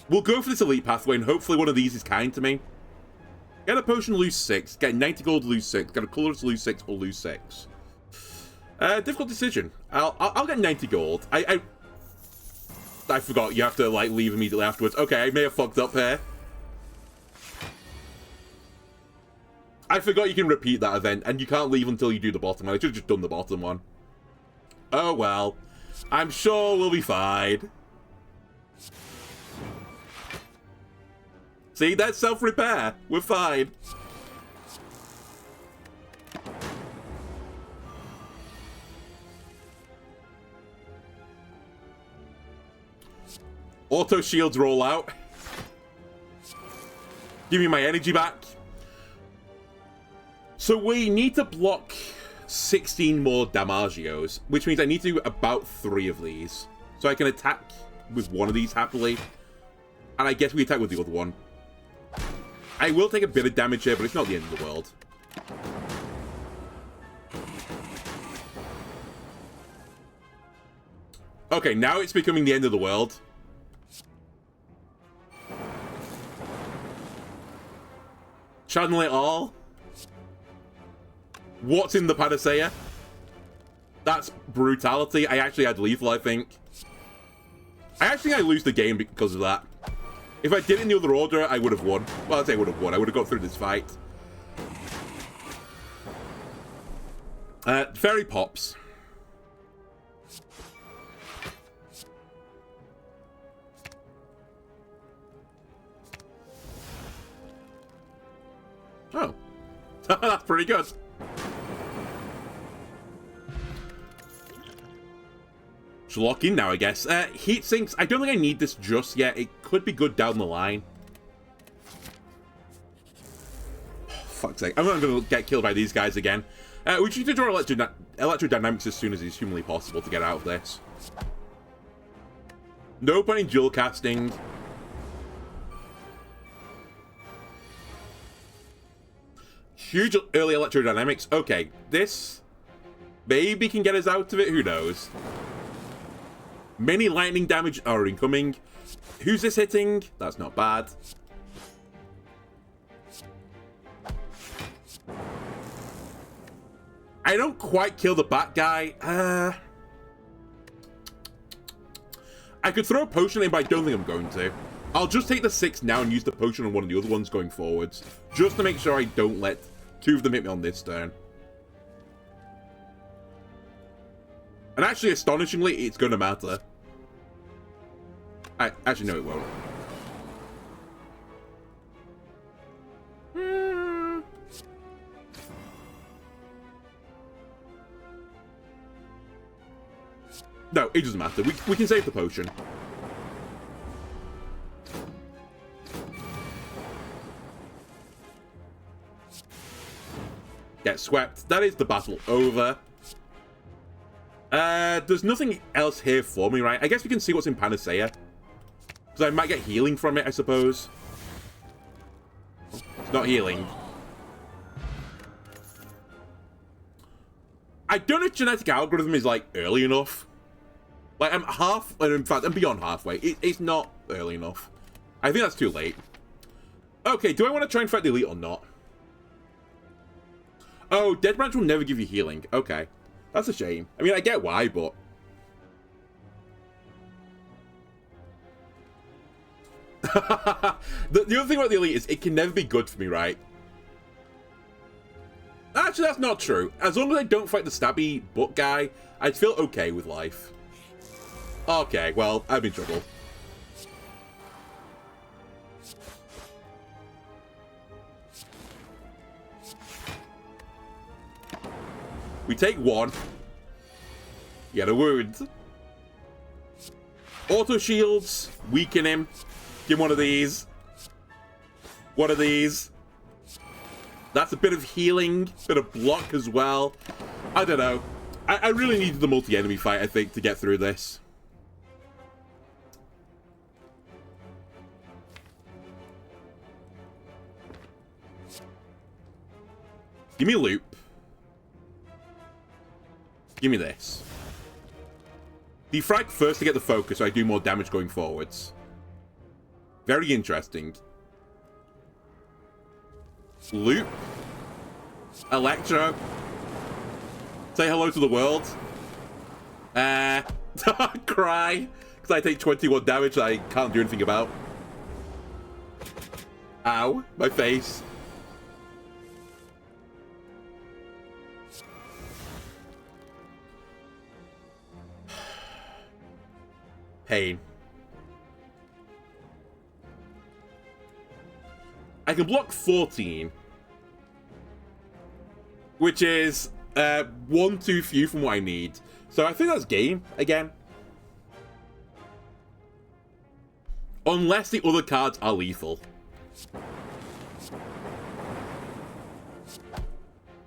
We'll go for this elite pathway, and hopefully one of these is kind to me. Get a potion, lose 6. Get 90 gold, lose 6. Get a colorless, lose 6, or lose 6. Difficult decision. I'll get 90 gold. I forgot you have to, like, leave immediately afterwards. Okay, I may have fucked up here. I forgot you can repeat that event, and you can't leave until you do the bottom one. I should have just done the bottom one. Oh, well. I'm sure we'll be fine. See, that's self-repair. We're fine. Auto shields roll out. Give me my energy back. So we need to block 16 more Damagios, which means I need to do about 3 of these. So I can attack with one of these happily. And I guess we attack with the other one. I will take a bit of damage here, but it's not the end of the world. Okay, now it's becoming the end of the world. Channel it all. What's in the panacea? That's brutality. I actually had lethal, I think. I lose the game because of that. If I did it in the other order, I would have won. Well, I'd say I would have won. I would have got through this fight. Fairy pops. Oh. That's pretty good. Should lock in now, I guess. Heat sinks. I don't think I need this just yet. It could be good down the line. Fuck's sake. I'm not going to get killed by these guys again. We should draw electrodynamics as soon as it's humanly possible to get out of this. No point in dual casting. Huge early electrodynamics. Okay, this maybe can get us out of it. Who knows? Many lightning damage are incoming. Who's this hitting? That's not bad. I don't quite kill the bat guy. I could throw a potion in, but I don't think I'm going to. I'll just take the 6 now and use the potion on one of the other ones going forwards. Just to make sure I don't let 2 of them hit me on this turn. And actually, astonishingly, it's going to matter. Actually, no, it won't. No, it doesn't matter. We can save the potion. Get swept. That is the battle over. There's nothing else here for me, right? I guess we can see what's in Panacea. Because I might get healing from it, I suppose. It's not healing. I don't know if genetic algorithm is, like, early enough. Like, I'm half... And in fact, I'm beyond halfway. It's not early enough. I think that's too late. Okay, do I want to try and fight the elite or not? Oh, Dead Branch will never give you healing. Okay. That's a shame. I mean, I get why, but... the other thing about the elite is it can never be good for me, right? Actually, that's not true. As long as I don't fight the stabby butt guy, I'd feel okay with life. Okay, well, I'm in trouble. We take 1. Get a wound. Auto shields. Weaken him. Give him one of these. One of these. That's a bit of healing. Bit of block as well. I don't know. I really needed the multi-enemy fight, I think, to get through this. Give me loop. Give me this. Defrag first to get the focus so I do more damage going forwards. Very interesting. Loop. Electro. Say hello to the world. Cry. Because I take 21 damage that I can't do anything about. Ow. My face. Pain. I can block 14. Which is one too few from what I need. So I think that's game again. Unless the other cards are lethal.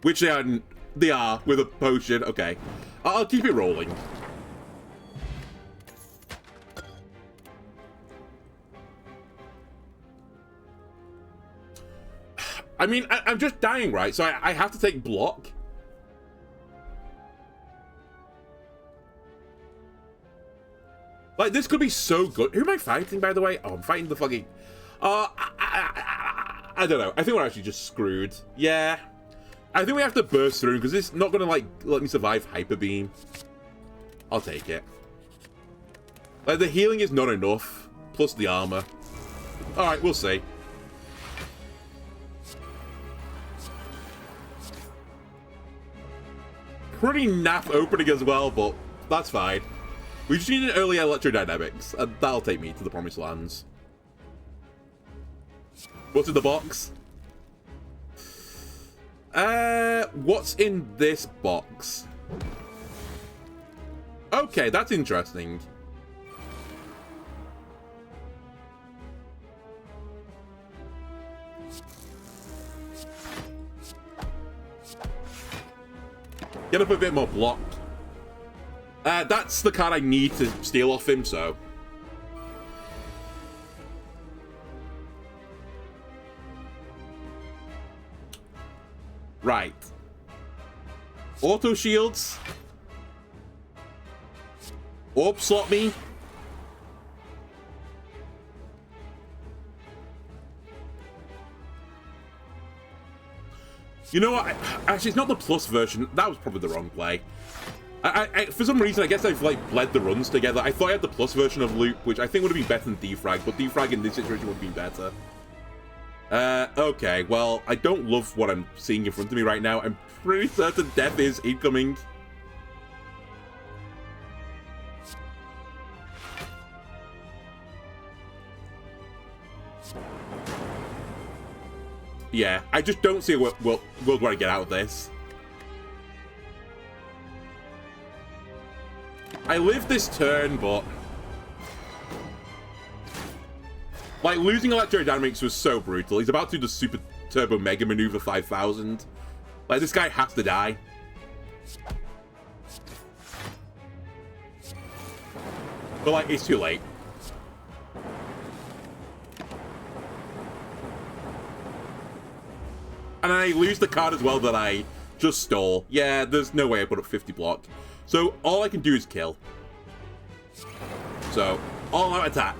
Which they are with a potion. Okay. I'll keep it rolling. I mean, I'm just dying, right? So I have to take block. Like, this could be so good. Who am I fighting, by the way? Oh, I'm fighting the fucking... I don't know. I think we're actually just screwed. Yeah. I think we have to burst through, because it's not going to, like, let me survive Hyper Beam. I'll take it. Like, the healing is not enough. Plus the armor. Alright, we'll see. Pretty naff opening as well, but that's fine. We just need an early electrodynamics, and that'll take me to the promised lands. What's in the box? What's in this box? Okay, that's interesting. Get up a bit more block. That's the card I need to steal off him, so. Right. Auto shields. Orb slot me. You know what? Actually, it's not the plus version. That was probably the wrong play. For some reason, I guess I've like bled the runs together. I thought I had the plus version of Loop, which I think would have been better than Defrag, but Defrag in this situation would have been better. Okay, well, I don't love what I'm seeing in front of me right now. I'm pretty certain death is incoming. Yeah, I just don't see a world where I get out of this. I live this turn, but... like, losing electrodynamics was so brutal. He's about to do the Super Turbo Mega Maneuver 5000. Like, this guy has to die. But, like, it's too late. And I lose the card as well that I just stole. Yeah, there's no way I put up 50 block. So all I can do is kill. So, all out attack.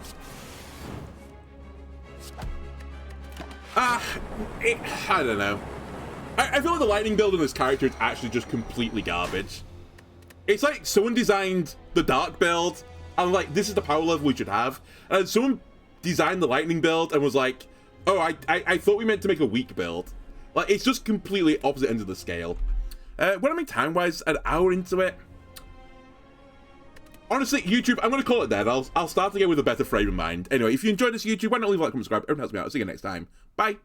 I don't know. I feel like the lightning build in this character is actually just completely garbage. It's like someone designed the dark build, and like, this is the power level we should have. And someone designed the lightning build and was like, oh, I thought we meant to make a weak build. Like, it's just completely opposite ends of the scale. What am I time-wise? An hour into it? Honestly, YouTube, I'm going to call it there. I'll start again with a better frame of mind. Anyway, if you enjoyed this, YouTube, why not leave a like, comment, subscribe. Everyone helps me out. I'll see you next time. Bye.